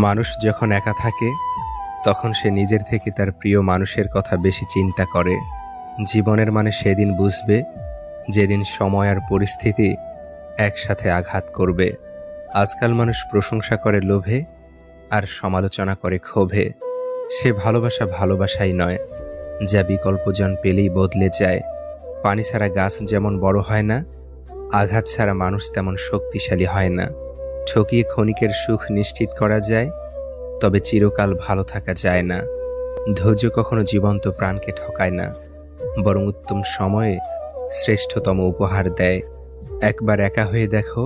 মানুষ যখন একা থাকে তখন সে নিজের থেকে তার প্রিয় মানুষের কথা বেশি চিন্তা করে। জীবনের মানে সেদিন বুঝবে যেদিন সময় আর পরিস্থিতি একসাথে আঘাত করবে। আজকাল মানুষ প্রশংসা করে লোভে আর সমালোচনা করে ক্ষোভে। সে ভালোবাসা ভালোবাসাই নয়, যা বিকল্পজন পেলেই বদলে যায়। পানি ছাড়া গাছ যেমন বড় হয় না, আঘাত ছাড়া মানুষ তেমন শক্তিশালী হয় না। ঠকিয়ে ক্ষণিকের সুখ নিশ্চিত করা যায়, তবে চিরকাল ভালো থাকা যায় না। ধৈর্য কখনো জীবন্ত প্রাণকে ঠকায় না, বরং উত্তম সময়ে শ্রেষ্ঠতম উপহার দেয়। একবার একা হয়ে দেখো,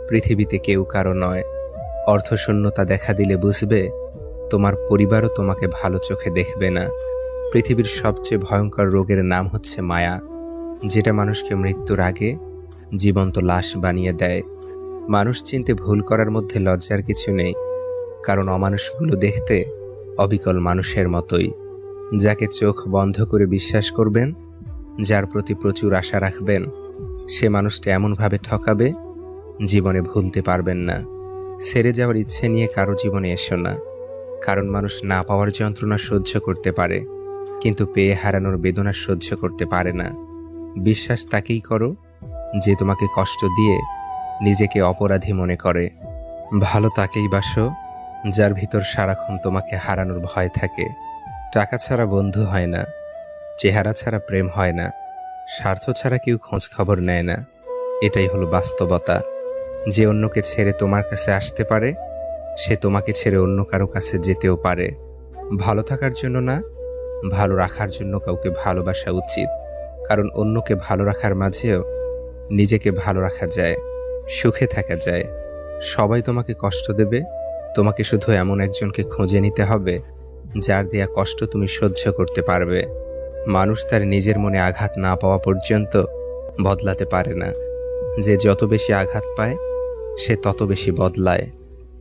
পৃথিবীতে কেউ কারো নয়। অর্থশূন্যতা দেখা দিলে বুঝবে তোমার পরিবারও তোমাকে ভালো চোখে দেখবে না। পৃথিবীর সবচেয়ে ভয়ঙ্কর রোগের নাম হচ্ছে মায়া, যেটা মানুষকে মৃত্যুর আগে জীবন্ত লাশ বানিয়ে দেয়। মানুষ চিনতে ভুল করার মধ্যে লজ্জার কিছু নেই, কারণ অমানুষগুলো দেখতে অবিকল মানুষের মতোই। যাকে চোখ বন্ধ করে বিশ্বাস করবেন, যার প্রতি প্রচুর আশা রাখবেন, সে মানুষটা এমনভাবে ঠকাবে জীবনে ভুলতে পারবেন না। ছেড়ে যাওয়ার ইচ্ছে নিয়ে কারো জীবনে এসো না, কারণ মানুষ না পাওয়ার যন্ত্রণা সহ্য করতে পারে, কিন্তু পেয়ে হারানোর বেদনা সহ্য করতে পারে না। বিশ্বাস তাকেই করো যে তোমাকে কষ্ট দিয়ে নিজেকে অপরাধী মনে করে। ভালো তাকেই বাসো যার ভিতর সারাক্ষণ তোমাকে হারানোর ভয় থাকে। টাকা ছাড়া বন্ধু হয় না, চেহারা ছাড়া প্রেম হয় না, স্বার্থ ছাড়া কেউ খোঁজ খবর নেয় না। এটাই হলো বাস্তবতা। যে অন্যকে ছেড়ে তোমার কাছে আসতে পারে, সে তোমাকে ছেড়ে অন্য কারো কাছে যেতেও পারে। ভালো থাকার জন্য না, ভালো রাখার জন্য কাউকে ভালোবাসা উচিত, কারণ অন্যকে ভালো রাখার মাঝেও নিজেকে ভালো রাখা যায়, সুখে থাকা যায়। সবাই তোমাকে কষ্ট দেবে, তোমাকে শুধু এমন একজনকে খুঁজে নিতে হবে যার দেয়া কষ্ট তুমি সহ্য করতে পারবে। মানুষ তার নিজের মনে আঘাত না পাওয়া পর্যন্ত বদলাতে পারে না। যে যত বেশি আঘাত পায়, সে তত বেশি বদলায়।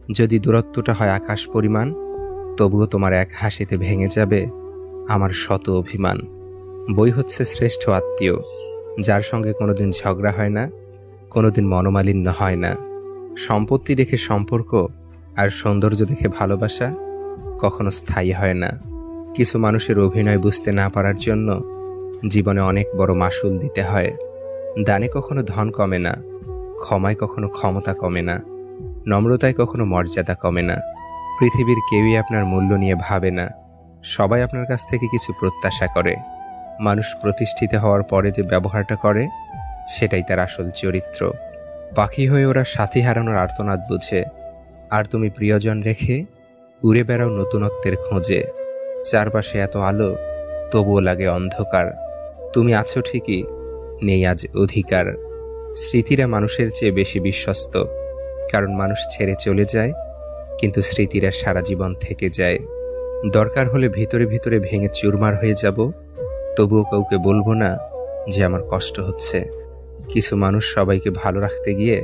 যদি দূরত্বটা হয় আকাশ পরিমাণ, তবুও তোমার এক হাসিতে ভেঙে যাবে আমার শত অভিমান। বই হচ্ছে শ্রেষ্ঠ আত্মীয়, যার সঙ্গে কোনোদিন ঝগড়া হয় না, কোনোদিন মনোমালিন্য হয় না। সম্পত্তি দেখে সম্পর্ক আর সৌন্দর্য দেখে ভালোবাসা কখনো স্থায়ী হয় না। কিছু মানুষের অভিনয় বুঝতে না পারার জন্য জীবনে অনেক বড় মাসুল দিতে হয়। দানে কখনো ধন কমে না, ক্ষমায় কখনো ক্ষমতা কমে না, নম্রতায় কখনো মর্যাদা কমে না। পৃথিবীর কেউই আপনার মূল্য নিয়ে ভাবে না, সবাই আপনার কাছ থেকে কিছু প্রত্যাশা করে। মানুষ প্রতিষ্ঠিত হওয়ার পরে যে ব্যবহারটা করে, সেটাই তার আসল চরিত্র। পাখি হয়ে ওরা সাথী হারানোর আর্তনাদ বুঝে, আর তুমি প্রিয়জন রেখে উড়ে বেড়াও নতুনত্বের খোঁজে। চারপাশে এত আলো, তবুও লাগে অন্ধকার। তুমি আছো ঠিকই, নেই আজ অধিকার। স্মৃতিরা মানুষের চেয়ে বেশি বিশ্বস্ত, কারণ মানুষ ছেড়ে চলে যায়, কিন্তু স্মৃতিরা সারা জীবন থেকে যায়। দরকার হলে ভিতরে ভিতরে ভেঙে চুরমার হয়ে যাব, তবুও কাউকে বলবো না যে আমার কষ্ট হচ্ছে। কিছু মানুষ সবাইকে ভালো রাখতে গিয়ে